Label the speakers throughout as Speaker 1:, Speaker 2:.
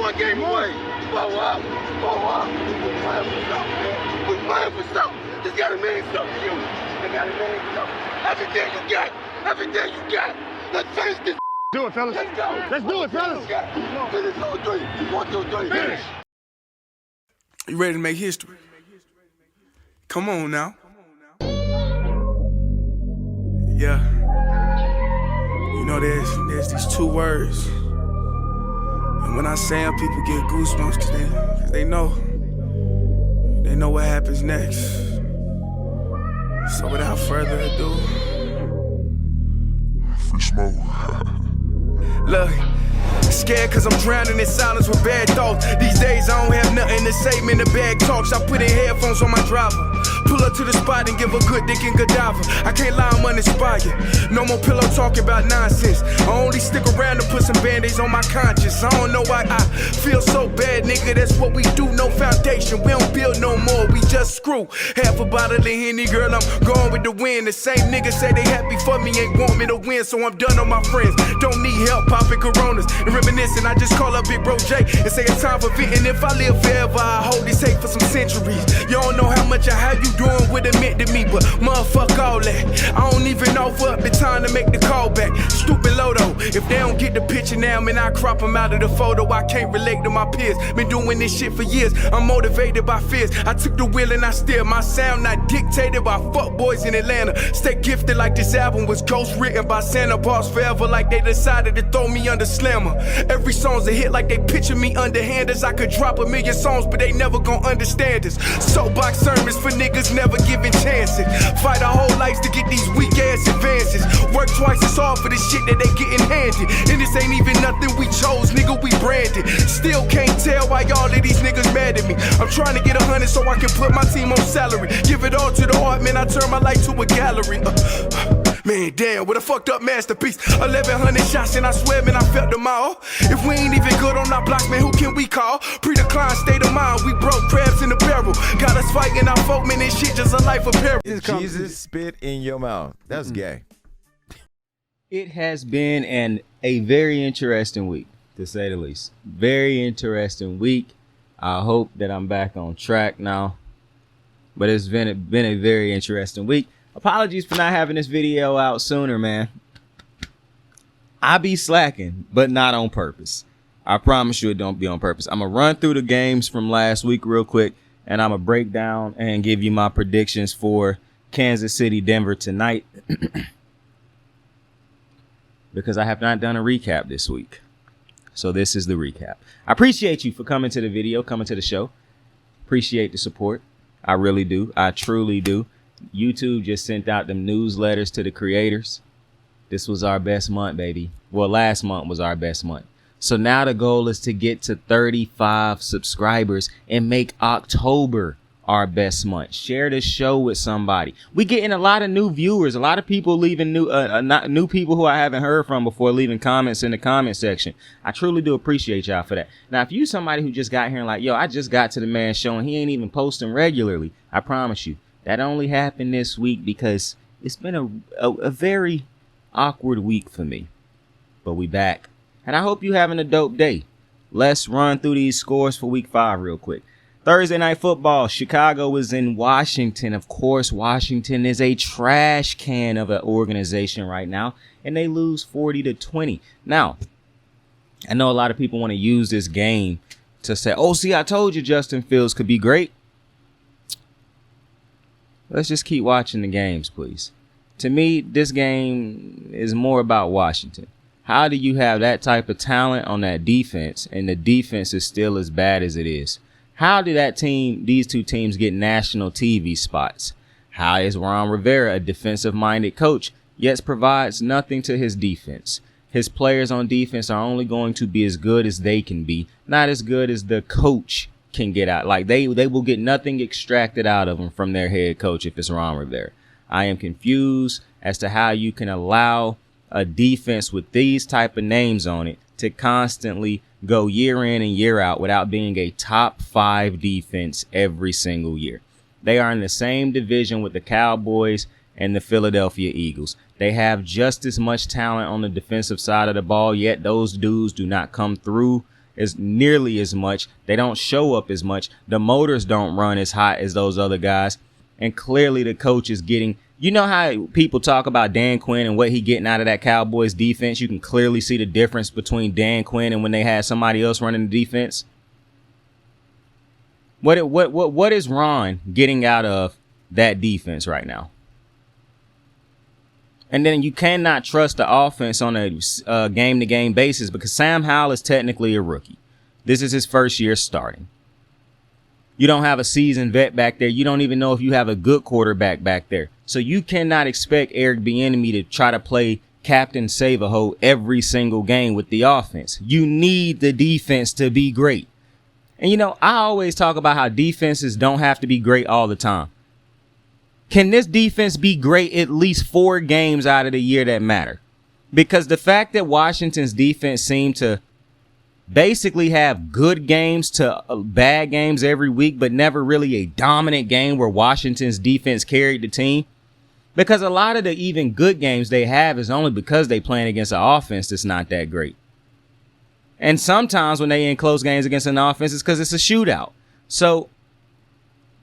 Speaker 1: one game away. Blow up. We're playing for something, man. We're playing for something. Just gotta mean something to you. They gotta mean something. Everything you got. Everything you got. Let's finish this.
Speaker 2: Do it, fellas.
Speaker 1: Let's go.
Speaker 2: Let's do it, fellas.
Speaker 1: Finish 2-3. 1, 2, 3.
Speaker 2: Finish.
Speaker 3: You ready to make history? Come on now. Yeah. You know, there's these two words. And when I say them, people get goosebumps because they know what happens next. So without further ado,
Speaker 4: Free smoke.
Speaker 3: look. Scared cause I'm drowning in silence with bad thoughts. These days I don't have nothing to say, man, the bag talks. I put in headphones on my driver. Pull up to the spot and give a good dick and Godiva. I can't lie, I'm uninspired. No more pillow talking about nonsense. I only stick around to put some band-aids on my conscience. I don't know why I feel so bad, nigga. That's what we do, no foundation. We don't build no more, we just screw. Half a bottle of Henny, girl, I'm going with the wind. The same niggas say they happy for me, ain't want me to win. So I'm done on my friends. Don't need help popping Coronas and reminiscing. I just call up Big Bro J and say it's time for venting. If I live forever, I hold this hate for some centuries. You don't know how much or how you doing would admit to me, but motherfuck all that. I don't even offer up the time to make the call back. Stupid Lodo, if they don't get the picture now, man, I crop them out of the photo. I can't relate to my peers. Been doing this shit for years. I'm motivated by fears. I took the wheel and I steer. My sound not dictated by fuck boys in Atlanta. Stay gifted like this album was ghost written by Santa. Boss forever like they decided to throw me under Slammer. Every song's a hit like they picture me underhanders. I could drop a million songs, but they never gon' understand us. Soapbox sermons for niggas never giving chances. Fight our whole lives to get these weak ass advances. Work twice as hard for the shit that they getting handed. And this ain't even nothing we chose, nigga, we branded. Still can't tell why all of these niggas mad at me. I'm trying to get 100 so I can put my team on salary. Give it all to the art, man, I turn my life to a gallery. Man, damn, what a fucked up masterpiece. 1,100 shots and I swear, man, I felt them all. If we ain't even good on our blocks, man, who can we call? Pre-decline state of mind, we broke crabs in the barrel. Got us fighting our folk, man, this shit just a life of peril.
Speaker 5: Jesus spit in your mouth. That's gay.
Speaker 6: It has been a very interesting week, to say the least. Very interesting week. I hope that I'm back on track now. But it's been a very interesting week. Apologies for not having this video out sooner, man. I be slacking, but not on purpose. I promise you it don't be on purpose. I'm going to run through the games from last week real quick, and I'm going to break down and give you my predictions for Kansas City, Denver tonight. Because I have not done a recap this week. So this is the recap. I appreciate you for coming to the video, coming to the show. Appreciate the support. I really do. I truly do. YouTube just sent out them newsletters to the creators. This was our best month, baby. Well, last month was our best month. So now the goal is to get to 35 subscribers and make October our best month. Share the show with somebody. We getting a lot of new viewers, a lot of people leaving new people who I haven't heard from before, leaving comments in the comment section. I truly do appreciate y'all for that. Now, if you somebody who just got here and like, yo, I just got to the man's show and he ain't even posting regularly, I promise you, that only happened this week because it's been a very awkward week for me. But we back. And I hope you having a dope day. Let's run through these scores for week 5 real quick. Thursday night football. Chicago was in Washington. Of course, Washington is a trash can of an organization right now. And they lose 40-20. Now, I know a lot of people want to use this game to say, oh, see, I told you Justin Fields could be great. Let's just keep watching the games, please. To me, this game is more about Washington. How do you have that type of talent on that defense and the defense is still as bad as it is? How did these two teams get national TV spots? How is Ron Rivera a defensive-minded coach, yet provides nothing to his defense? His players on defense are only going to be as good as they can be, not as good as the coach can get out. Like they will get nothing extracted out of them from their head coach if it's Ron Rivera. I am confused as to how you can allow a defense with these type of names on it to constantly go year in and year out without being a top 5 defense every single year. They are in the same division with the Cowboys and the Philadelphia Eagles. They have just as much talent on the defensive side of the ball, yet those dudes do not come through as nearly as much. They don't show up as much. The motors don't run as hot as those other guys. And clearly the coach is getting, you know how people talk about Dan Quinn and what he getting out of that Cowboys defense? You can clearly see the difference between Dan Quinn and when they had somebody else running the defense. What is Ron getting out of that defense right now? And then you cannot trust the offense on a game-to-game basis because Sam Howell is technically a rookie. This is his first year starting. You don't have a seasoned vet back there. You don't even know if you have a good quarterback back there. So you cannot expect Eric Bieniemy to try to play Captain Save-A-Ho every single game with the offense. You need the defense to be great. And, you know, I always talk about how defenses don't have to be great all the time. Can this defense be great at least 4 games out of the year that matter? Because the fact that Washington's defense seemed to basically have good games to bad games every week, but never really a dominant game where Washington's defense carried the team. Because a lot of the even good games they have is only because they playing against an offense that's not that great. And sometimes when they in close games against an offense, it's because it's a shootout. So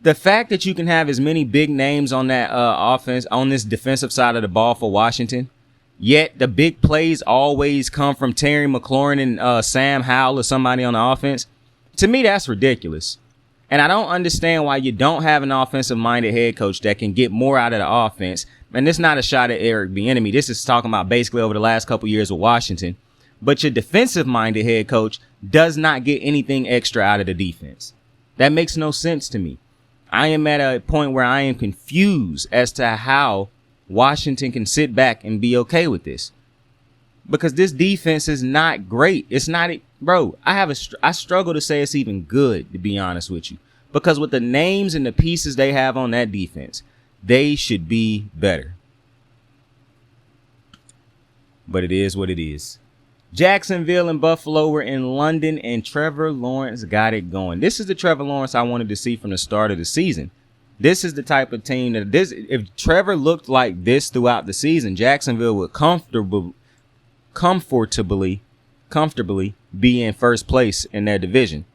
Speaker 6: the fact that you can have as many big names on that offense, on this defensive side of the ball for Washington, yet the big plays always come from Terry McLaurin and Sam Howell or somebody on the offense, to me, that's ridiculous. And I don't understand why you don't have an offensive-minded head coach that can get more out of the offense. And this is not a shot at Eric Bieniemy. This is talking about basically over the last couple years with Washington. But your defensive-minded head coach does not get anything extra out of the defense. That makes no sense to me. I am at a point where I am confused as to how Washington can sit back and be okay with this. Because this defense is not great. It's not, bro, I struggle to say it's even good, to be honest with you. Because with the names and the pieces they have on that defense, they should be better. But it is what it is. Jacksonville and Buffalo were in London, and Trevor Lawrence got it going. This is the Trevor Lawrence I wanted to see from the start of the season. This is the type of team that if Trevor looked like this throughout the season, Jacksonville would comfortably be in first place in their division.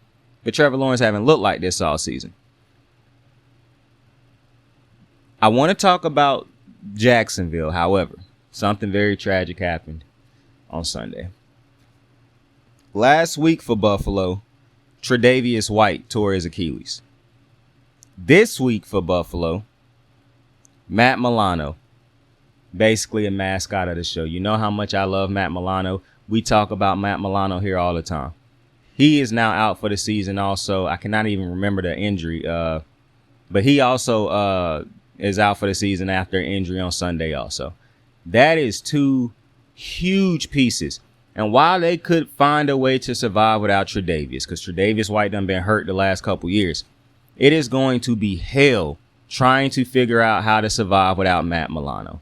Speaker 6: But Trevor Lawrence haven't looked like this all season. I want to talk about Jacksonville, however. Something very tragic happened on Sunday. Last week for Buffalo, Tre'Davious White tore his Achilles. This week for Buffalo, Matt Milano, basically a mascot of the show. You know how much I love Matt Milano. We talk about Matt Milano here all the time. He is now out for the season also. I cannot even remember the injury, but he also is out for the season after an injury on Sunday also. That is 2 huge pieces. And while they could find a way to survive without Tre'Davious, because Tre'Davious White done been hurt the last couple years, it is going to be hell trying to figure out how to survive without Matt Milano.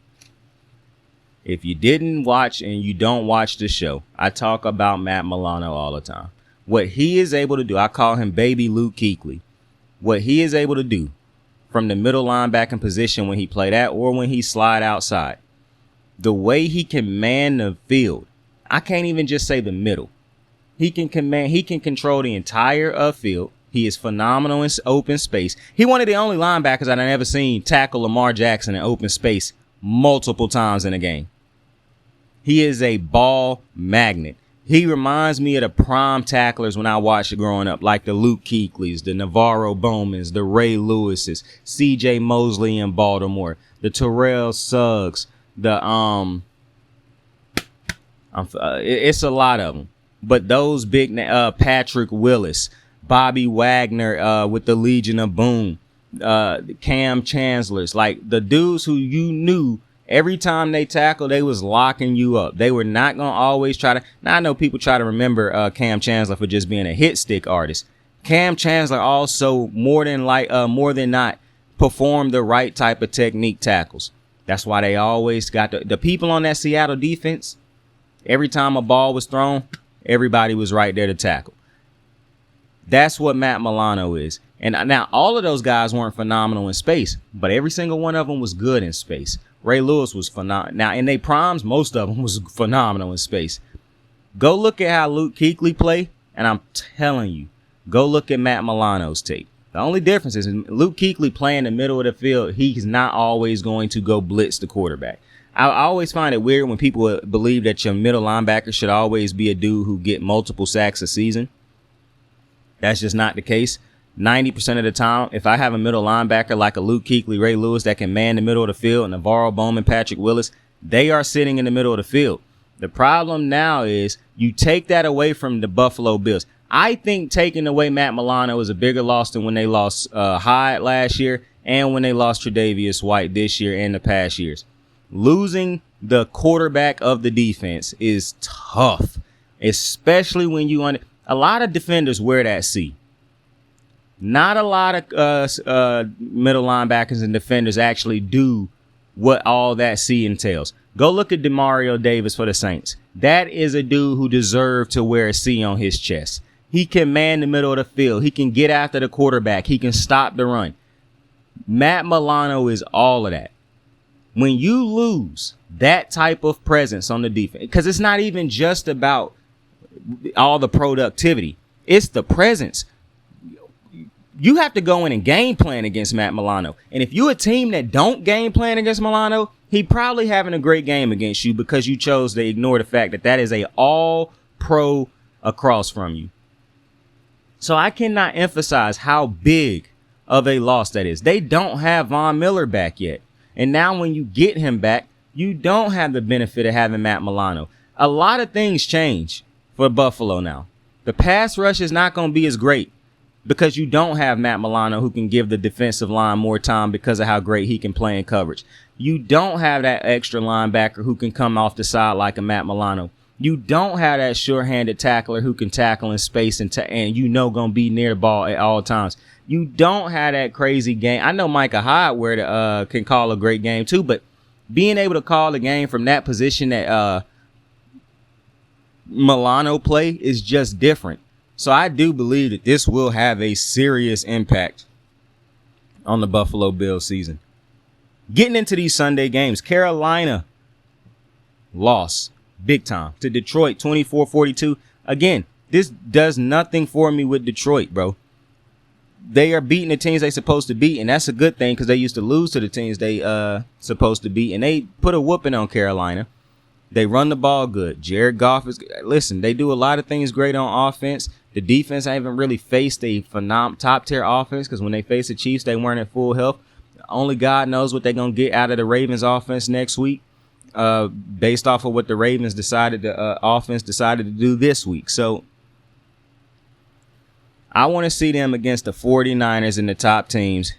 Speaker 6: If you didn't watch and you don't watch the show, I talk about Matt Milano all the time. What he is able to do, I call him baby Luke Kuechly. What he is able to do from the middle linebacker position when he play that or when he slide outside, the way he can man the field, I can't even just say the middle. He can control the entire field. He is phenomenal in open space. He one of the only linebackers I've ever seen tackle Lamar Jackson in open space multiple times in a game. He is a ball magnet. He reminds me of the prime tacklers when I watched it growing up, like the Luke Kuechlys, the Navarro Bowmans, the Ray Lewises, C.J. Mosley in Baltimore, the Terrell Suggs, it's a lot of them. But those big Patrick Willis, Bobby Wagner with the Legion of Boom, Cam Chancellors, like the dudes who you knew every time they tackled, they was locking you up. They were not going to always try to. Now, I know people try to remember Cam Chancellor for just being a hit stick artist. Cam Chancellor also more than not performed the right type of technique tackles. That's why they always got the people on that Seattle defense. Every time a ball was thrown, everybody was right there to tackle. That's what Matt Milano is. And now all of those guys weren't phenomenal in space, but every single one of them was good in space. Ray Lewis was phenomenal. Now in their primes, most of them was phenomenal in space. Go look at how Luke Kuechly played. And I'm telling you, go look at Matt Milano's tape. The only difference is Luke Kuechly playing the middle of the field. He's not always going to go blitz the quarterback. I always find it weird when people believe that your middle linebacker should always be a dude who get multiple sacks a season. That's just not the case. 90% of the time, if I have a middle linebacker like a Luke Kuechly, Ray Lewis that can man the middle of the field, and Navarro Bowman, Patrick Willis, they are sitting in the middle of the field. The problem now is you take that away from the Buffalo Bills. I think taking away Matt Milano is a bigger loss than when they lost Hyde last year and when they lost Tre'Davious White this year and the past years. Losing the quarterback of the defense is tough, especially when you a lot of defenders wear that C. Not a lot of middle linebackers and defenders actually do what all that C entails. Go look at Demario Davis for the Saints. That is a dude who deserved to wear a C on his chest. He can man the middle of the field. He can get after the quarterback. He can stop the run. Matt Milano is all of that. When you lose that type of presence on the defense, because it's not even just about all the productivity, it's the presence. You have to go in and game plan against Matt Milano. And if you're a team that don't game plan against Milano, he probably having a great game against you because you chose to ignore the fact that that is a all-pro across from you. So I cannot emphasize how big of a loss that is. They don't have Von Miller back yet. And now when you get him back, you don't have the benefit of having Matt Milano. A lot of things change for Buffalo now. The pass rush is not going to be as great because you don't have Matt Milano who can give the defensive line more time because of how great he can play in coverage. You don't have that extra linebacker who can come off the side like a Matt Milano. You don't have that sure-handed tackler who can tackle in space and going to be near the ball at all times. You don't have that crazy game. I know Micah Hyde can call a great game too, but being able to call a game from that position that Milano play is just different. So I do believe that this will have a serious impact on the Buffalo Bills season. Getting into these Sunday games, Carolina lost big time to Detroit, 24-42. Again, this does nothing for me with Detroit, bro. They are beating the teams they supposed to beat, and that's a good thing because they used to lose to the teams they supposed to beat, and they put a whooping on Carolina. They run the ball good. Jared Goff they do a lot of things great on offense. The defense haven't really faced a top-tier offense because when they faced the Chiefs, they weren't at full health. Only God knows what they're going to get out of the Ravens offense next week based off of what the Ravens offense decided to do this week. So I want to see them against the 49ers and the top teams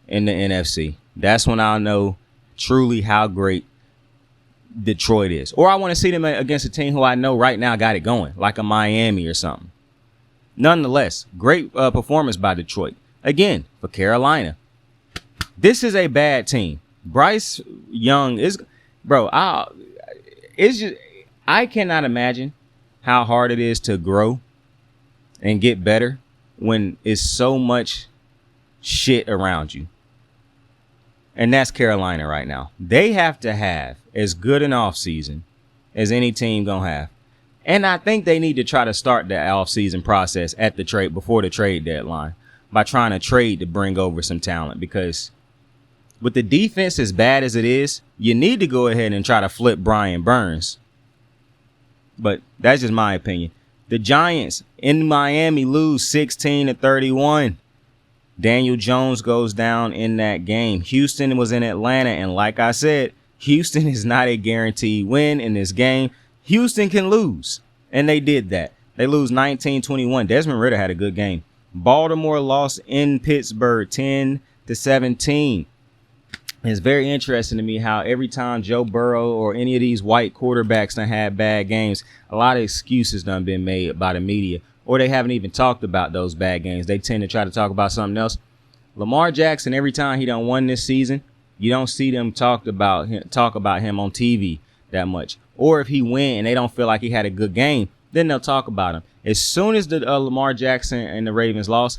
Speaker 6: in the NFC. That's when I'll know truly how great Detroit is. Or I want to see them against a team who I know right now got it going, like a Miami or something. Nonetheless, great performance by Detroit. Again, for Carolina, this is a bad team. Bryce Young is, bro, I cannot imagine how hard it is to grow and get better when it's so much shit around you. And that's Carolina right now. They have to have as good an offseason as any team gonna have. And I think they need to try to start the offseason process at the trade before the trade deadline by trying to trade to bring over some talent, because with the defense as bad as it is, you need to go ahead and try to flip Brian Burns. But that's just my opinion. The Giants in Miami lose 16-31. Daniel Jones goes down in that game. Houston was in Atlanta, and like I said, Houston is not a guaranteed win in this game. Houston can lose, and they did that. They lose 19-21. Desmond Ridder had a good game. Baltimore lost in Pittsburgh 10-17. It's very interesting to me how every time Joe Burrow or any of these white quarterbacks done had bad games, a lot of excuses done been made by the media, or they haven't even talked about those bad games. They tend to try to talk about something else. Lamar Jackson, every time he done won this season, you don't see them talk about him on TV that much. Or if he win and they don't feel like he had a good game, then they'll talk about him. As soon as the Lamar Jackson and the Ravens lost,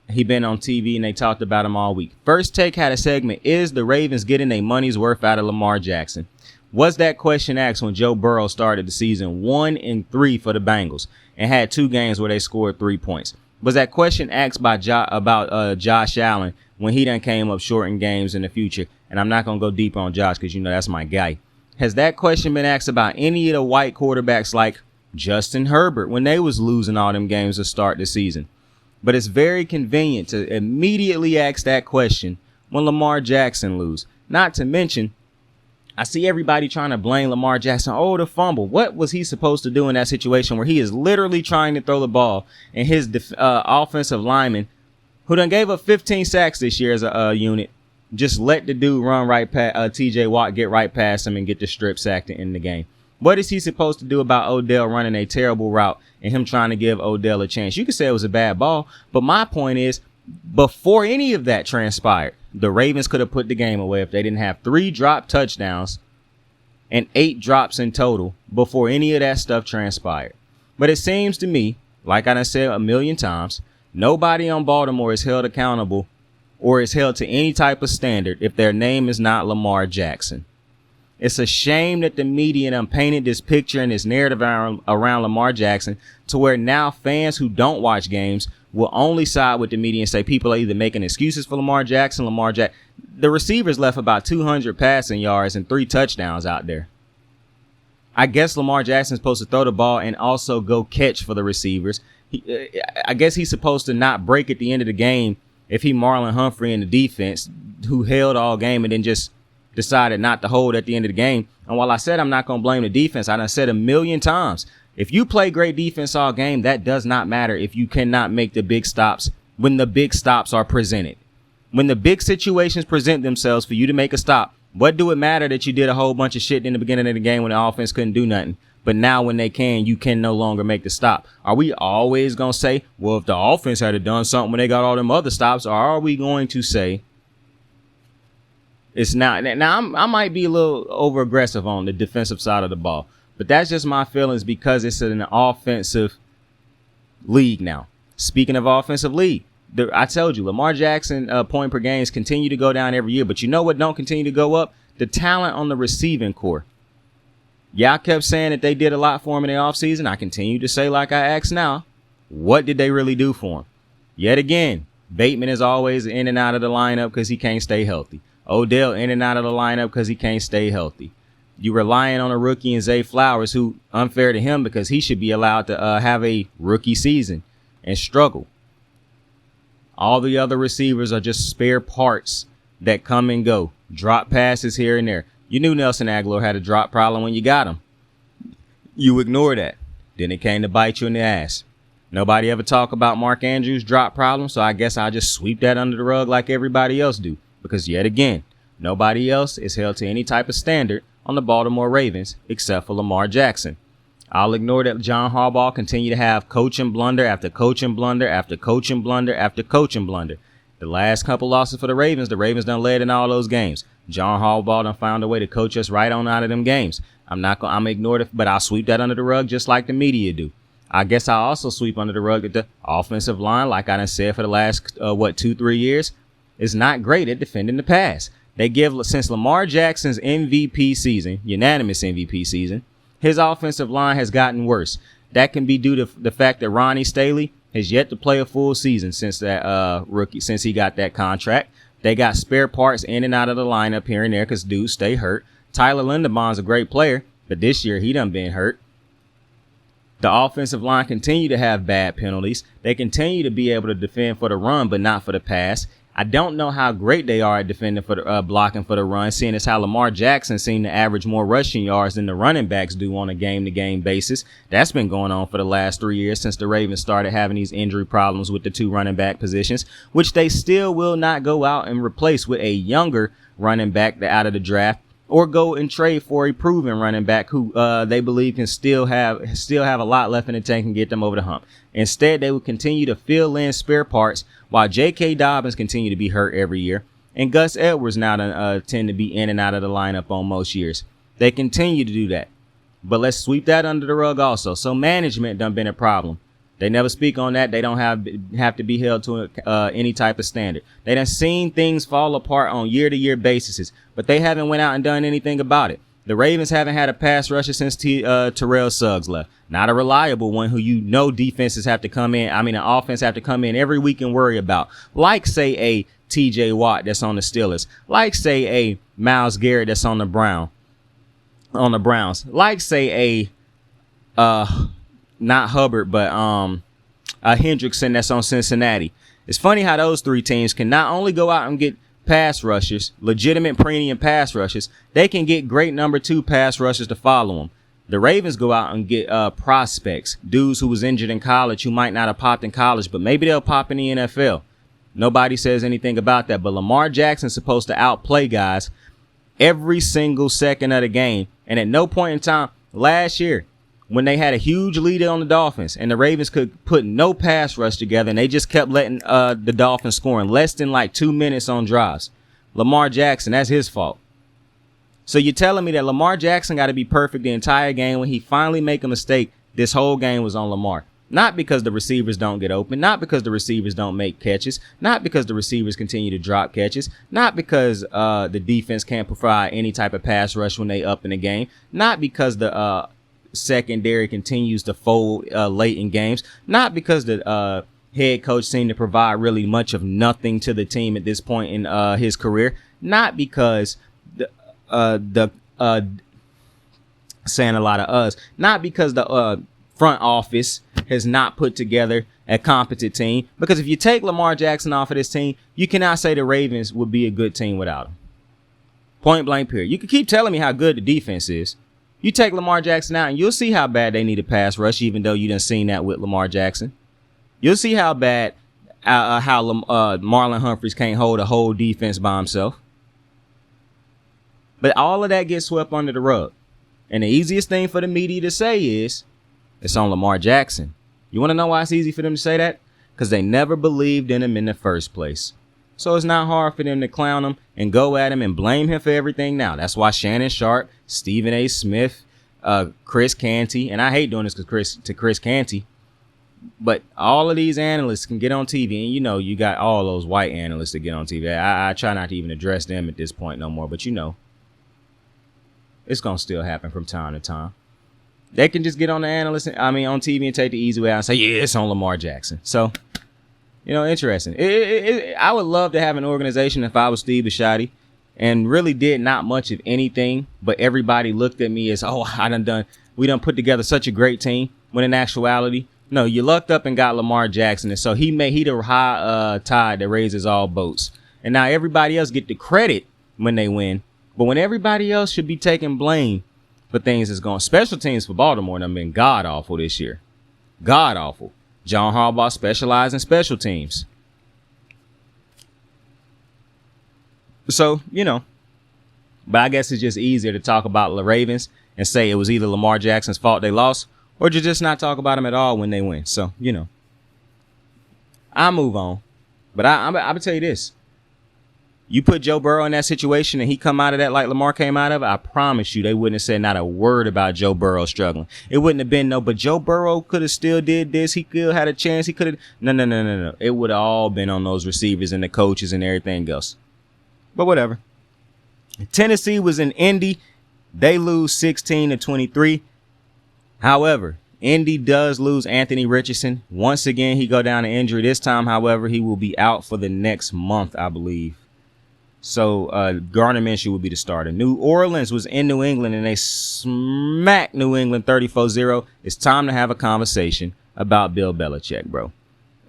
Speaker 6: he been on TV and they talked about him all week. First Take had a segment, is the Ravens getting their money's worth out of Lamar Jackson? Was that question asked when Joe Burrow started the season 1-3 for the Bengals and had 2 games where they scored 3 points? Was that question asked by about Josh Allen when he done came up short in games in the future? And I'm not going to go deeper on Josh because, that's my guy. Has that question been asked about any of the white quarterbacks like Justin Herbert when they was losing all them games to start the season? But it's very convenient to immediately ask that question when Lamar Jackson lose. Not to mention, I see everybody trying to blame Lamar Jackson. Oh, the fumble. What was he supposed to do in that situation where he is literally trying to throw the ball and his offensive lineman, who done gave up 15 sacks this year as a unit, just let the dude run right past TJ Watt, get right past him and get the strip sack to end the game? What is he supposed to do about Odell running a terrible route and him trying to give Odell a chance? You could say it was a bad ball, but my point is, before any of that transpired, the Ravens could have put the game away if they didn't have 3 drop touchdowns and 8 drops in total before any of that stuff transpired. But it seems to me, like I done said a million times, nobody on Baltimore is held accountable or is held to any type of standard if their name is not Lamar Jackson. It's a shame that the media done painted this picture and this narrative around Lamar Jackson to where now fans who don't watch games will only side with the media and say people are either making excuses for Lamar Jackson. The receivers left about 200 passing yards and 3 touchdowns out there. I guess Lamar Jackson's supposed to throw the ball and also go catch for the receivers. I guess he's supposed to not break at the end of the game if he Marlon Humphrey in the defense who held all game and then just decided not to hold at the end of the game. And while I said I'm not going to blame the defense, I done said a million times, if you play great defense all game, that does not matter if you cannot make the big stops when the big stops are presented. When the big situations present themselves for you to make a stop, what do it matter that you did a whole bunch of shit in the beginning of the game when the offense couldn't do nothing? But now when they can, you can no longer make the stop. Are we always going to say, well, if the offense had done something when they got all them other stops, or are we going to say it's not? Now, I might be a little over aggressive on the defensive side of the ball, but that's just my feelings because it's an offensive league now. Speaking of offensive league, I told you, Lamar Jackson point per games continue to go down every year. But you know what don't continue to go up? The talent on the receiving core. Y'all kept saying that they did a lot for him in the offseason. I continue to say, like I ask now, what did they really do for him? Yet again, Bateman is always in and out of the lineup because he can't stay healthy. Odell in and out of the lineup because he can't stay healthy. You relying on a rookie in Zay Flowers, who unfair to him because he should be allowed to have a rookie season and struggle. All the other receivers are just spare parts that come and go. Drop passes here and there. You knew Nelson Aguilar had a drop problem when you got him. You ignore that. Then it came to bite you in the ass. Nobody ever talk about Mark Andrews' drop problem, so I guess I'll just sweep that under the rug like everybody else do. Because yet again, nobody else is held to any type of standard on the Baltimore Ravens except for Lamar Jackson. I'll ignore that John Harbaugh continue to have coaching blunder after coaching blunder after coaching blunder after coaching blunder. The last couple losses for the Ravens done led in all those games. John Harbaugh done found a way to coach us right on out of them games. I'm gonna ignore it, but I'll sweep that under the rug just like the media do. I guess I'll also sweep under the rug that the offensive line, like I done said for the last 2-3 years, is not great at defending the pass. Since Lamar Jackson's MVP season, unanimous MVP season, his offensive line has gotten worse. That can be due to the fact that Ronnie Staley has yet to play a full season since he got that contract. They got spare parts in and out of the lineup here and there because dudes stay hurt. Tyler Linderbaum's a great player, but this year he done been hurt. The offensive line continue to have bad penalties. They continue to be able to defend for the run, but not for the pass. I don't know how great they are at defending for the blocking for the run, seeing as how Lamar Jackson seemed to average more rushing yards than the running backs do on a game-to-game basis. That's been going on for the last 3 years since the Ravens started having these injury problems with the 2 running back positions, which they still will not go out and replace with a younger running back out of the draft or go and trade for a proven running back who they believe can still have a lot left in the tank and get them over the hump. Instead, they will continue to fill in spare parts while J.K. Dobbins continue to be hurt every year, and Gus Edwards now tend to be in and out of the lineup on most years. They continue to do that. But let's sweep that under the rug also. So management done been a problem. They never speak on that. They don't have to be held to any type of standard. They done seen things fall apart on year-to-year basis, but they haven't went out and done anything about it. The Ravens haven't had a pass rusher since Terrell Suggs left. Not a reliable one who defenses have to come in. An offense have to come in every week and worry about. Like, say, a T.J. Watt that's on the Steelers. Like, say, a Myles Garrett that's on the Browns. Like, say, not Hubbard, but Hendrickson that's on Cincinnati. It's funny how those three teams can not only go out and get pass rushers, legitimate premium pass rushers, they can get great number 2 pass rushers to follow them. The Ravens go out and get prospects, dudes who was injured in college who might not have popped in college, but maybe they'll pop in the NFL. Nobody says anything about that, but Lamar Jackson's supposed to outplay guys every single second of the game. And at no point in time last year, when they had a huge lead on the Dolphins and the Ravens could put no pass rush together and they just kept letting the Dolphins score in less than like 2 minutes on drives. Lamar Jackson, that's his fault. So you're telling me that Lamar Jackson got to be perfect the entire game. When he finally make a mistake, this whole game was on Lamar. Not because the receivers don't get open, not because the receivers don't make catches, not because the receivers continue to drop catches, not because the defense can't provide any type of pass rush when they up in the game, not because the secondary continues to fold late in games, not because the head coach seemed to provide really much of nothing to the team at this point in his career, not because saying a lot of us, not because the front office has not put together a competent team, because if you take Lamar Jackson off of this team, you cannot say the Ravens would be a good team without him. Point blank period. You can keep telling me how good the defense is. You take Lamar Jackson out and you'll see how bad they need a pass rush, even though you done seen that with Lamar Jackson. You'll see how bad Marlon Humphreys can't hold a whole defense by himself. But all of that gets swept under the rug. And the easiest thing for the media to say is, it's on Lamar Jackson. You want to know why it's easy for them to say that? Because they never believed in him in the first place. So it's not hard for them to clown him and go at him and blame him for everything now. That's why Shannon Sharp, Stephen A. Smith, Chris Canty, and I hate doing this to Chris Canty, but all of these analysts can get on TV, and you got all those white analysts that get on TV. I try not to even address them at this point no more, but it's going to still happen from time to time. They can just get on the analyst, on TV and take the easy way out and say, yeah, it's on Lamar Jackson. So, interesting. I would love to have an organization if I was Steve Bisciotti and really did not much of anything, but everybody looked at me as, we done put together such a great team, when in actuality, no, you lucked up and got Lamar Jackson. And so he the high tide that raises all boats. And now everybody else get the credit when they win. But when everybody else should be taking blame for things that's going, special teams for Baltimore have been god awful this year. God awful. John Harbaugh specialized in special teams. So, but I guess it's just easier to talk about the Ravens and say it was either Lamar Jackson's fault they lost, or just not talk about them at all when they win. So, I'll move on. But I'm going to tell you this. You put Joe Burrow in that situation and he come out of that like Lamar came out of it, I promise you they wouldn't have said not a word about Joe Burrow struggling. It wouldn't have been but Joe Burrow could have still did this. He still had a chance. He could have. No. It would have all been on those receivers and the coaches and everything else. But whatever. Tennessee was in Indy. They lose 16-23. However, Indy does lose Anthony Richardson. Once again, he go down to injury. This time, however, he will be out for the next month, I believe. So Gardner Minshew will be the starter. New Orleans was in New England, and they smacked New England 34-0. It's time to have a conversation about Bill Belichick, bro.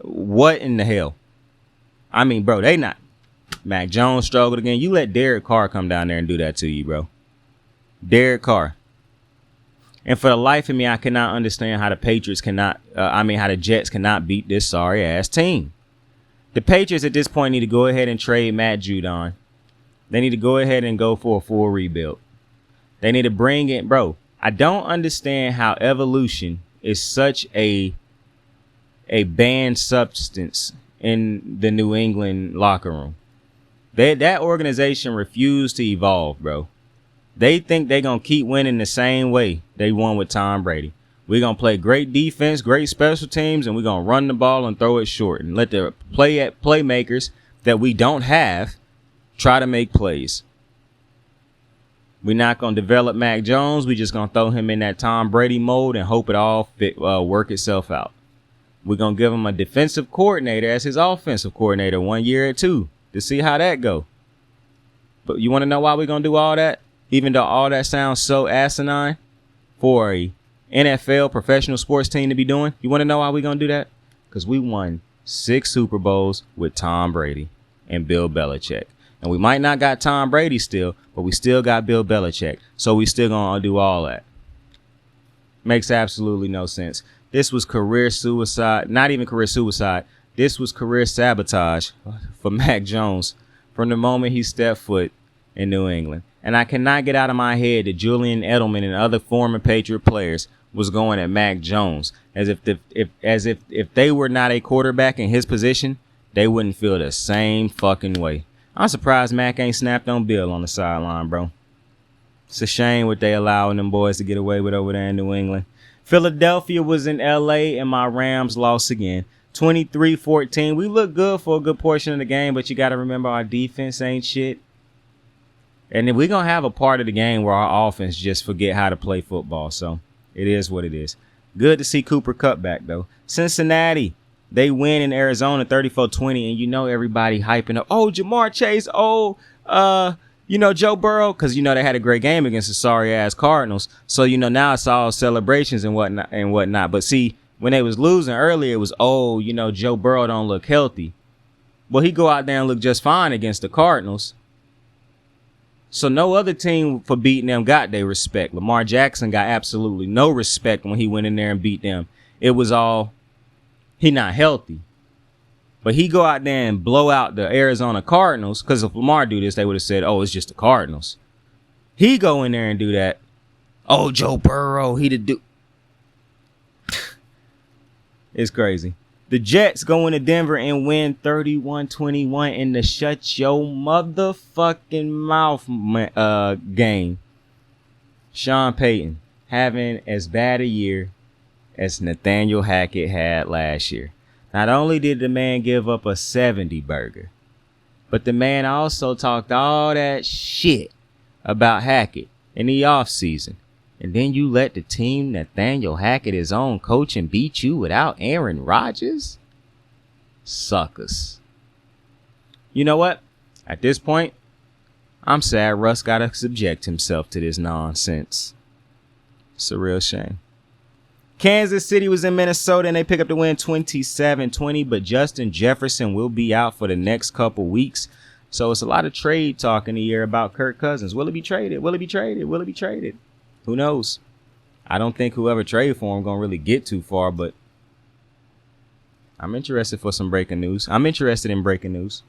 Speaker 6: What in the hell? Bro, they not. Mac Jones struggled again. You let Derek Carr come down there and do that to you, bro. Derek Carr. And for the life of me, I cannot understand how the Patriots how the Jets cannot beat this sorry-ass team. The Patriots at this point need to go ahead and trade Matt Judon. They need to go ahead and go for a full rebuild. They need to bring in, bro. I don't understand how evolution is such a banned substance in the New England locker room. That organization refused to evolve, bro. They think they're going to keep winning the same way they won with Tom Brady. We're going to play great defense, great special teams, and we're going to run the ball and throw it short and let the playmakers that we don't have try to make plays. We're not going to develop Mac Jones. We're just going to throw him in that Tom Brady mode and hope it all work itself out. We're going to give him a defensive coordinator as his offensive coordinator 1 year or two to see how that go. But you want to know why we're going to do all that? Even though all that sounds so asinine for a NFL professional sports team to be doing. You want to know why we're going to do that? Because we won 6 Super Bowls with Tom Brady and Bill Belichick. And we might not got Tom Brady still, but we still got Bill Belichick. So we still going to do all that. Makes absolutely no sense. This was career suicide. Not even career suicide. This was career sabotage for Mac Jones from the moment he stepped foot in New England. And I cannot get out of my head that Julian Edelman and other former Patriot players was going at Mac Jones as if they were not a quarterback in his position, they wouldn't feel the same fucking way. I'm surprised Mac ain't snapped on Bill on the sideline, bro. It's a shame what they allowing them boys to get away with over there in New England. Philadelphia was in L.A. and my Rams lost again. 23-14. We look good for a good portion of the game, but you got to remember our defense ain't shit. And then we're going to have a part of the game where our offense just forget how to play football. So it is what it is. Good to see Cooper Kupp back, though. Cincinnati, they win in Arizona 34-20. And you know everybody hyping up, oh, Jamar Chase, Joe Burrow, because, they had a great game against the sorry-ass Cardinals. So, now it's all celebrations and whatnot. But, see, when they was losing earlier, it was, Joe Burrow don't look healthy. Well, he go out there and look just fine against the Cardinals. So no other team for beating them got their respect. Lamar Jackson got absolutely no respect when he went in there and beat them. It was all, he not healthy. But he go out there and blow out the Arizona Cardinals, because if Lamar do this, they would have said, oh, it's just the Cardinals. He go in there and do that. Oh, Joe Burrow, he did do. It's crazy. The Jets go into Denver and win 31-21 in the shut your motherfucking mouth game. Sean Payton having as bad a year as Nathaniel Hackett had last year. Not only did the man give up a 70 burger, but the man also talked all that shit about Hackett in the offseason. And then you let the team Nathaniel Hackett, his own coach, and beat you without Aaron Rodgers? Suckers. You know what? At this point, I'm sad Russ got to subject himself to this nonsense. It's a real shame. Kansas City was in Minnesota and they pick up the win 27-20, but Justin Jefferson will be out for the next couple weeks. So it's a lot of trade talk in the year about Kirk Cousins. Will it be traded? Will it be traded? Will it be traded? Who knows? I don't think whoever traded for him going to really get too far, but I'm interested for some breaking news. I'm interested in breaking news.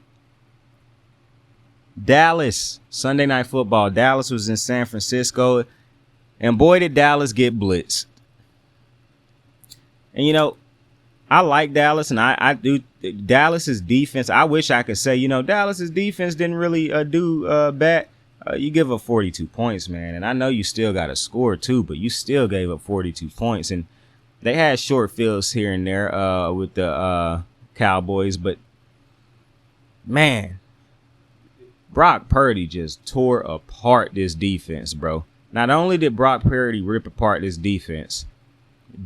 Speaker 6: Dallas, Sunday Night Football. Dallas was in San Francisco, and boy, did Dallas get blitzed. And, I like Dallas, and I do. Dallas's defense, I wish I could say, Dallas's defense didn't really do bad. You give up 42 points, man. And I know you still got to score, too, but you still gave up 42 points. And they had short fields here and there with the Cowboys. But, man, Brock Purdy just tore apart this defense, bro. Not only did Brock Purdy rip apart this defense,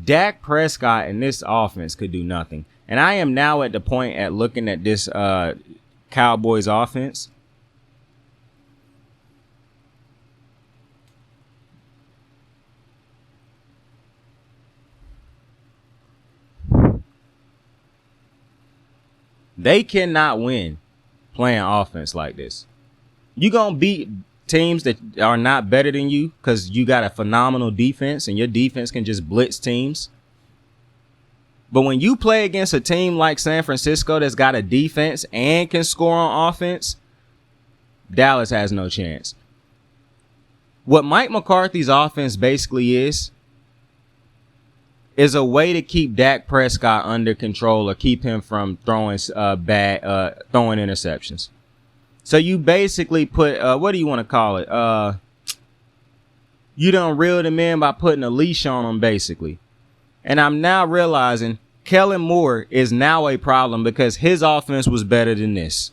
Speaker 6: Dak Prescott and this offense could do nothing. And I am now at the point at looking at this Cowboys offense. They cannot win playing offense like this. You're going to beat teams that are not better than you because you got a phenomenal defense and your defense can just blitz teams. But when you play against a team like San Francisco that's got a defense and can score on offense, Dallas has no chance. What Mike McCarthy's offense basically is a way to keep Dak Prescott under control or keep him from throwing throwing interceptions. So you basically put what do you want to call it? You done reel them in by putting a leash on them, basically. And I'm now realizing Kellen Moore is now a problem because his offense was better than this.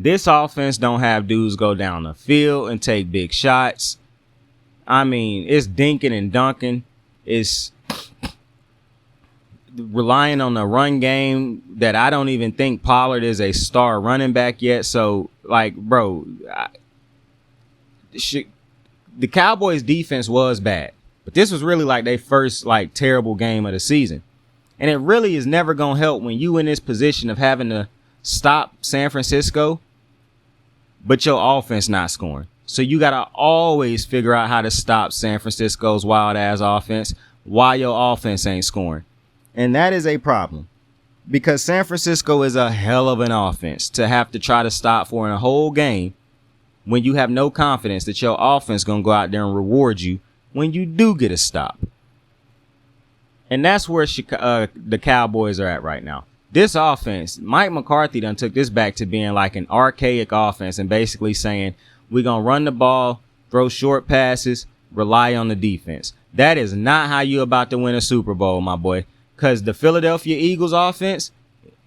Speaker 6: This offense don't have dudes go down the field and take big shots. I mean, it's dinking and dunking. It's relying on the run game that I don't even think Pollard is a star running back yet. So, like, bro, the Cowboys defense was bad, but this was really like their first like terrible game of the season. And it really is never going to help when you in this position of having to stop San Francisco, but your offense not scoring. So you got to always figure out how to stop San Francisco's wild ass offense while your offense ain't scoring. And that is a problem because San Francisco is a hell of an offense to have to try to stop for in a whole game when you have no confidence that your offense going to go out there and reward you when you do get a stop. And that's where the Cowboys are at right now. This offense, Mike McCarthy done took this back to being like an archaic offense and basically saying, we're going to run the ball, throw short passes, rely on the defense. That is not how you about to win a Super Bowl, my boy, because the Philadelphia Eagles offense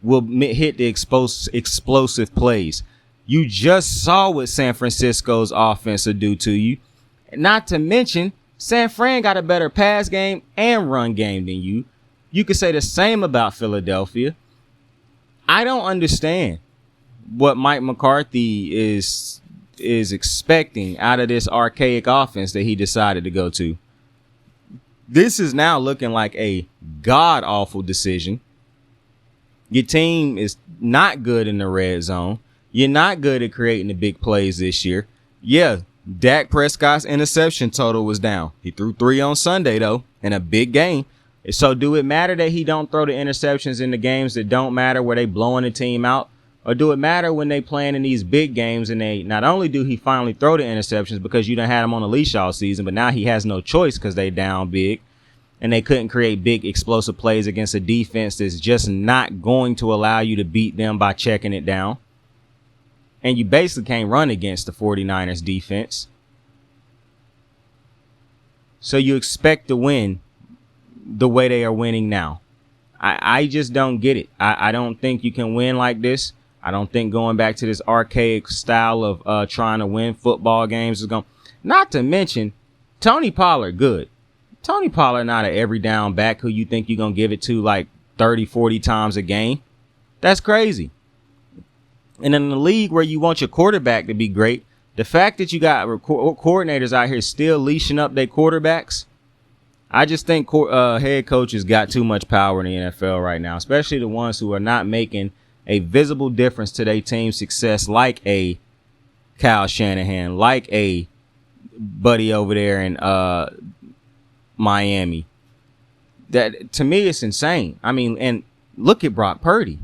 Speaker 6: will hit the explosive plays. You just saw what San Francisco's offense will do to you. Not to mention, San Fran got a better pass game and run game than you. You could say the same about Philadelphia. I don't understand what Mike McCarthy is expecting out of this archaic offense that he decided to go to. This is now looking like a god-awful decision. Your team is not good in the red zone. You're not good at creating the big plays this year. Yeah, Dak Prescott's interception total was down. He threw 3 on Sunday, though, in a big game. So do it matter that he don't throw the interceptions in the games that don't matter where they blowing the team out? Or do it matter when they playing in these big games and they not only do he finally throw the interceptions because you done had him on a leash all season, but now he has no choice because they down big and they couldn't create big explosive plays against a defense that's just not going to allow you to beat them by checking it down. And you basically can't run against the 49ers defense. So you expect to win the way they are winning now. I just don't get it. I don't think you can win like this. I don't think going back to this archaic style of trying to win football games is going. Not to mention, Tony Pollard, good. Tony Pollard not an every down back who you think you're going to give it to like 30, 40 times a game. That's crazy. And in the league where you want your quarterback to be great, the fact that you got coordinators out here still leashing up their quarterbacks, I just think head coaches got too much power in the NFL right now, especially the ones who are not making a visible difference to their team's success, like a Kyle Shanahan, like a buddy over there in Miami. That, to me, it's insane. I mean, and look at Brock Purdy.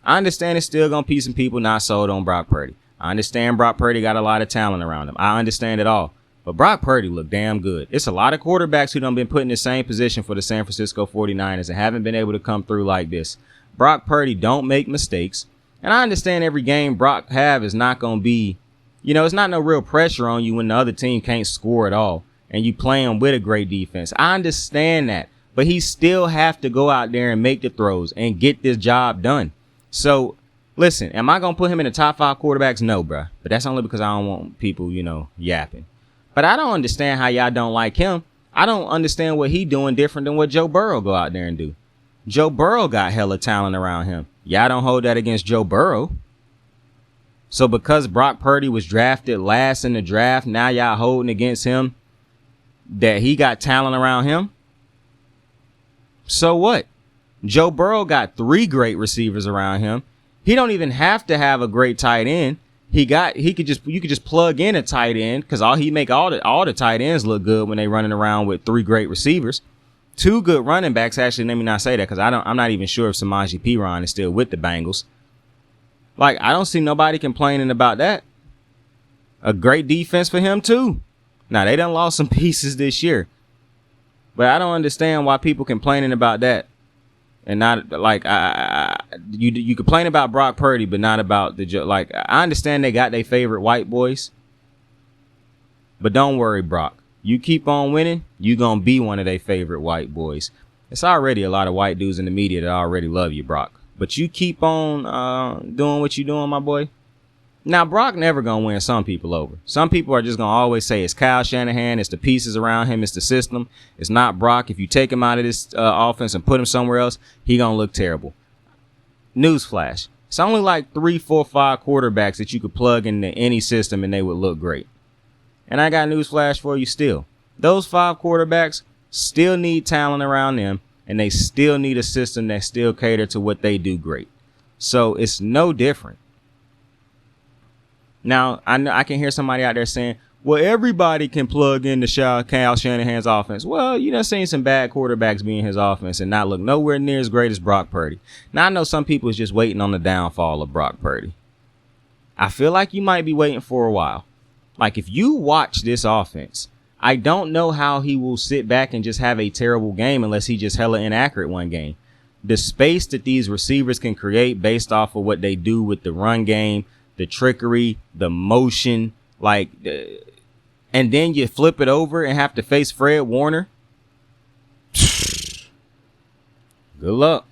Speaker 6: I understand it's still going to be some people not sold on Brock Purdy. I understand Brock Purdy got a lot of talent around him. I understand it all. But Brock Purdy looked damn good. It's a lot of quarterbacks who done been put in the same position for the San Francisco 49ers and haven't been able to come through like this. Brock Purdy don't make mistakes. And I understand every game Brock have is not going to be, it's not no real pressure on you when the other team can't score at all. And you playing with a great defense. I understand that. But he still have to go out there and make the throws and get this job done. So, listen, am I going to put him in the top 5 quarterbacks? No, bruh. But that's only because I don't want people, yapping. But I don't understand how y'all don't like him. I don't understand what he doing different than what Joe Burrow go out there and do. Joe Burrow got hella talent around him. Y'all don't hold that against Joe Burrow. So because Brock Purdy was drafted last in the draft, now y'all holding against him that he got talent around him? So what? Joe Burrow got 3 great receivers around him. He don't even have to have a great tight end. You could just plug in a tight end because he make all the tight ends look good when they running around with 3 great receivers. 2 good running backs. Actually, let me not say that because I'm not even sure if Samaje Perine is still with the Bengals. Like, I don't see nobody complaining about that. A great defense for him too. Now they done lost some pieces this year, but I don't understand why people complaining about that. And not like you complain about Brock Purdy, but not about like I understand they got their favorite white boys, but don't worry, Brock. You keep on winning, you gonna be one of their favorite white boys. It's already a lot of white dudes in the media that already love you, Brock. But you keep on doing what you doing, my boy. Now, Brock never going to win some people over. Some people are just going to always say it's Kyle Shanahan, it's the pieces around him, it's the system. It's not Brock. If you take him out of this offense and put him somewhere else, he going to look terrible. Newsflash. It's only like 3, 4, 5 quarterbacks that you could plug into any system and they would look great. And I got newsflash for you still. Those 5 quarterbacks still need talent around them, and they still need a system that still cater to what they do great. So it's no different. Now, I know I can hear somebody out there saying, well, everybody can plug into Kyle Shanahan's offense. Well, you done seen some bad quarterbacks be in his offense and not look nowhere near as great as Brock Purdy. Now, I know some people is just waiting on the downfall of Brock Purdy. I feel like you might be waiting for a while. Like, if you watch this offense, I don't know how he will sit back and just have a terrible game unless he just hella inaccurate one game. The space that these receivers can create based off of what they do with the run game, the trickery, the motion, and then you flip it over and have to face Fred Warner. Good luck.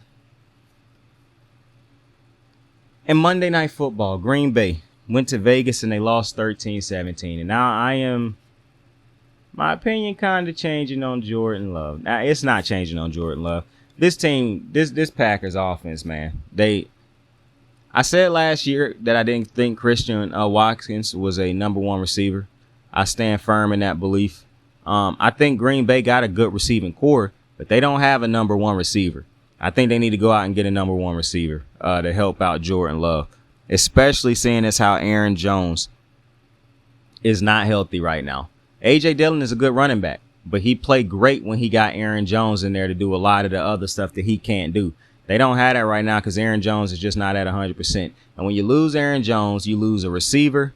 Speaker 6: And Monday Night Football, Green Bay went to Vegas and they lost 13-17. And now my opinion kind of changing on Jordan Love. Now, it's not changing on Jordan Love. This team, this Packers offense, man, I said last year that I didn't think Christian Watkins was a number 1 receiver. I stand firm in that belief. I think Green Bay got a good receiving core, but they don't have a number 1 receiver. I think they need to go out and get a number 1 receiver to help out Jordan Love, especially seeing as how Aaron Jones is not healthy right now. A.J. Dillon is a good running back, but he played great when he got Aaron Jones in there to do a lot of the other stuff that he can't do. They don't have that right now because Aaron Jones is just not at 100%. And when you lose Aaron Jones, you lose a receiver.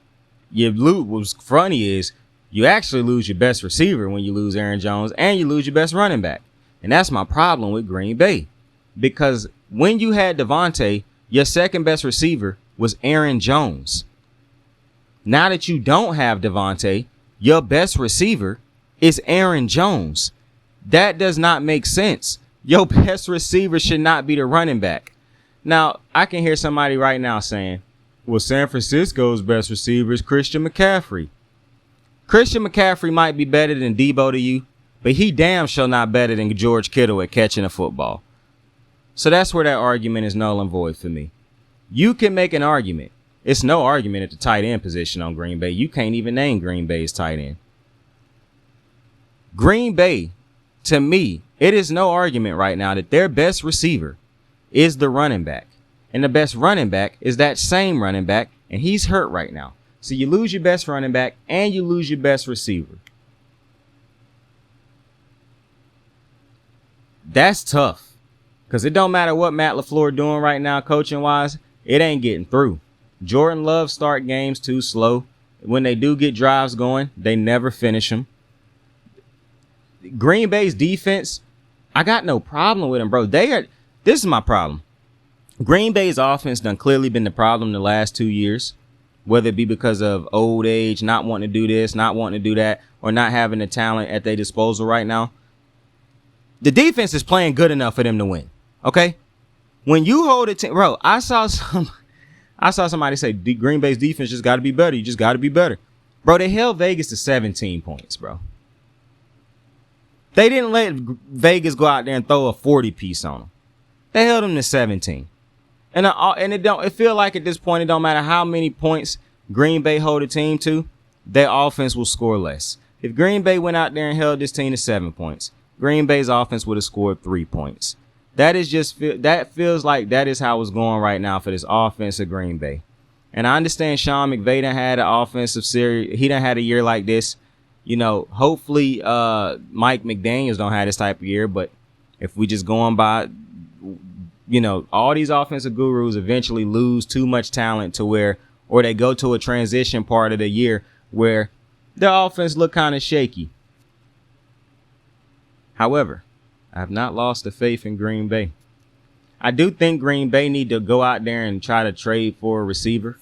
Speaker 6: What's funny is you actually lose your best receiver when you lose Aaron Jones, and you lose your best running back. And that's my problem with Green Bay. Because when you had Devontae, your second best receiver was Aaron Jones. Now that you don't have Devontae, your best receiver is Aaron Jones. That does not make sense. Your best receiver should not be the running back. Now, I can hear somebody right now saying, well, San Francisco's best receiver is Christian McCaffrey. Christian McCaffrey might be better than Debo to you, but he damn sure not better than George Kittle at catching a football. So that's where that argument is null and void for me. You can make an argument. It's no argument at the tight end position on Green Bay. You can't even name Green Bay's tight end. Green Bay, to me, it is no argument right now that their best receiver is the running back. And the best running back is that same running back, and he's hurt right now. So you lose your best running back and you lose your best receiver. That's tough. Because it don't matter what Matt LaFleur doing right now coaching-wise, it ain't getting through. Jordan Love start games too slow. When they do get drives going, they never finish them. Green Bay's defense, I got no problem with them, bro. This is my problem. Green Bay's offense done clearly been the problem the last 2 years, whether it be because of old age, not wanting to do this, not wanting to do that, or not having the talent at their disposal right now. The defense is playing good enough for them to win. Okay? When you hold a team, bro, I saw somebody say Green Bay's defense just got to be better. You just got to be better. Bro, they held Vegas to 17 points, bro. They didn't let Vegas go out there and throw a 40-piece on them. They held them to 17. And it feel like at this point, it don't matter how many points Green Bay hold a team to, their offense will score less. If Green Bay went out there and held this team to 7 points, Green Bay's offense would have scored 3 points. That feels like that is how it's going right now for this offense of Green Bay. And I understand Sean McVay done had an offensive series. He done had a year like this. You know, hopefully Mike McDaniels don't have this type of year. But if we just going by, you know, all these offensive gurus eventually lose too much talent to where, or they go to a transition part of the year where their offense look kind of shaky. However, I have not lost the faith in Green Bay. I do think Green Bay need to go out there and try to trade for a receiver.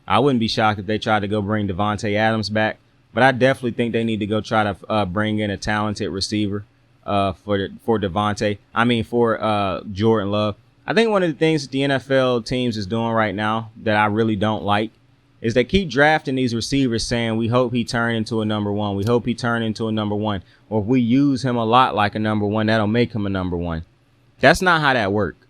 Speaker 6: I wouldn't be shocked if they tried to go bring Devontae Adams back, but I definitely think they need to go try to bring in a talented receiver for Devontae. For Jordan Love. I think one of the things that the NFL teams is doing right now that I really don't like is they keep drafting these receivers saying, we hope he turn into a number one. We hope he turn into a number one. Or if we use him a lot like a number one, that'll make him a number one. That's not how that works.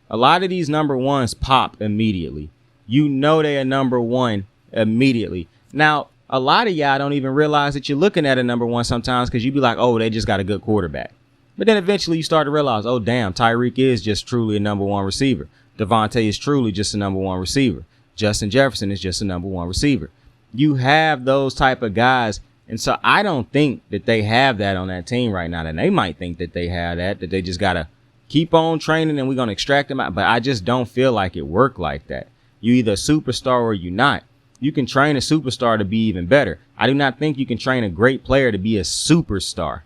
Speaker 6: A lot of these number ones pop immediately. You know they are number one immediately. Now, a lot of y'all don't even realize that you're looking at a number one sometimes because you be like, oh, they just got a good quarterback. But then eventually you start to realize, oh, damn, Tyreek is just truly a number one receiver. Devontae is truly just a number one receiver. Justin Jefferson is just a number one receiver. You have those type of guys. And so I don't think that they have that on that team right now. And they might think that they have that they just got to keep on training and we're going to extract them out. But I just don't feel like it worked like that. You either a superstar or you not. You can train a superstar to be even better. I do not think you can train a great player to be a superstar.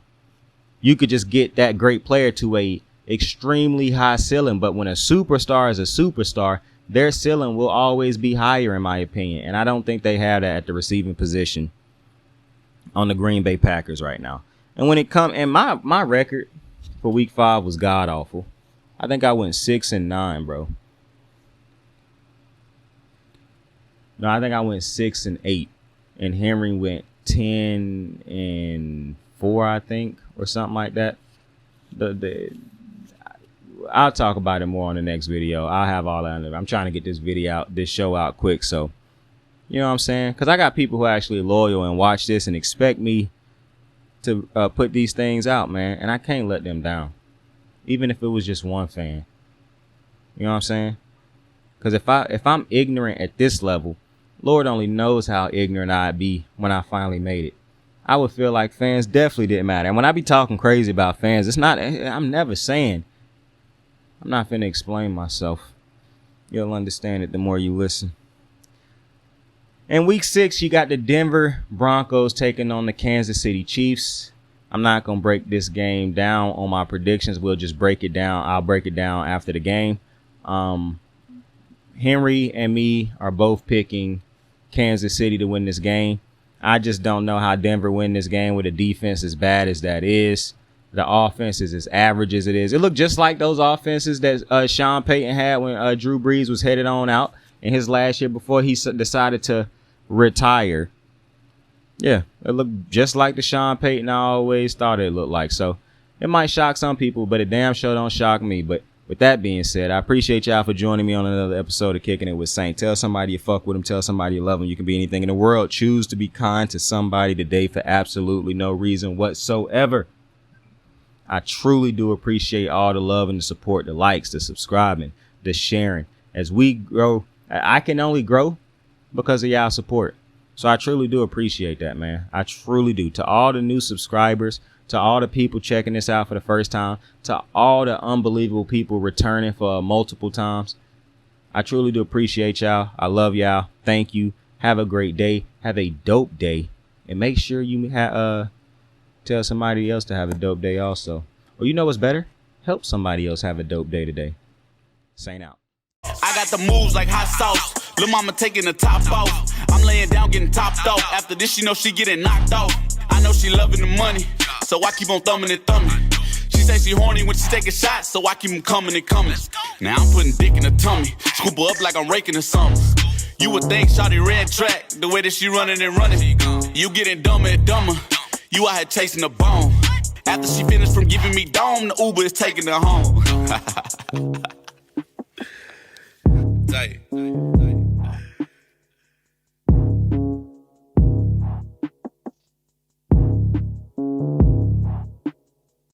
Speaker 6: You could just get that great player to a extremely high ceiling. But when a superstar is a superstar, their ceiling will always be higher, in my opinion. And I don't think they have that at the receiving position on the Green Bay Packers right now. And when it comes, and my record for week 5 was god awful. I think I went 6-9, bro. No, I think I went 6-8, and Henry went 10-4, I think, or something like that. I'll talk about it more on the next video. I'll have all that. I'm trying to get this show out quick. So, you know what I'm saying? Because I got people who are actually loyal and watch this and expect me to put these things out, man. And I can't let them down, even if it was just one fan. You know what I'm saying? Because if I'm ignorant at this level, Lord only knows how ignorant I'd be when I finally made it. I would feel like fans definitely didn't matter. And when I be talking crazy about fans, it's not, I'm never saying, I'm not finna explain myself. You'll understand it the more you listen. In week 6, you got the Denver Broncos taking on the Kansas City Chiefs. I'm not going to break this game down on my predictions. We'll just break it down. I'll break it down after the game. Henry and me are both picking Kansas City to win this game. I just don't know how Denver win this game with a defense as bad as that is. The offense is as average as it is. It looked just like those offenses that Sean Payton had when Drew Brees was headed on out in his last year before he decided to retire. Yeah, it looked just like the Sean Payton I always thought it looked like. So it might shock some people, but it damn sure don't shock me. But with that being said, I appreciate y'all for joining me on another episode of Kicking It with Saint. Tell somebody you fuck with them. Tell somebody you love them. You can be anything in the world. Choose to be kind to somebody today for absolutely no reason whatsoever. I truly do appreciate all the love and the support, the likes, the subscribing, the sharing. As we grow, I can only grow because of y'all support. So I truly do appreciate that, man. I truly do. To all the new subscribers, to all the people checking this out for the first time, to all the unbelievable people returning for multiple times, I truly do appreciate y'all. I love y'all. Thank you. Have a great day. Have a dope day. And make sure you tell somebody else to have a dope day also. Or you know what's better? Help somebody else have a dope day today. Saint out.
Speaker 2: I got the moves like hot sauce. Lil' mama taking the top off. I'm laying down getting topped off. After this, you know she getting knocked off. I know she loving the money, so I keep on thumbing and thumbing. She say she horny when she taking shots, so I keep them coming and coming. Now I'm putting dick in her tummy. Scoop her up like I'm raking the something. You would think shawty red track, the way that she running and running. You getting dumber and dumber. You out here chasing the bone. After she finished from giving me dome, the Uber is taking her home. Tight.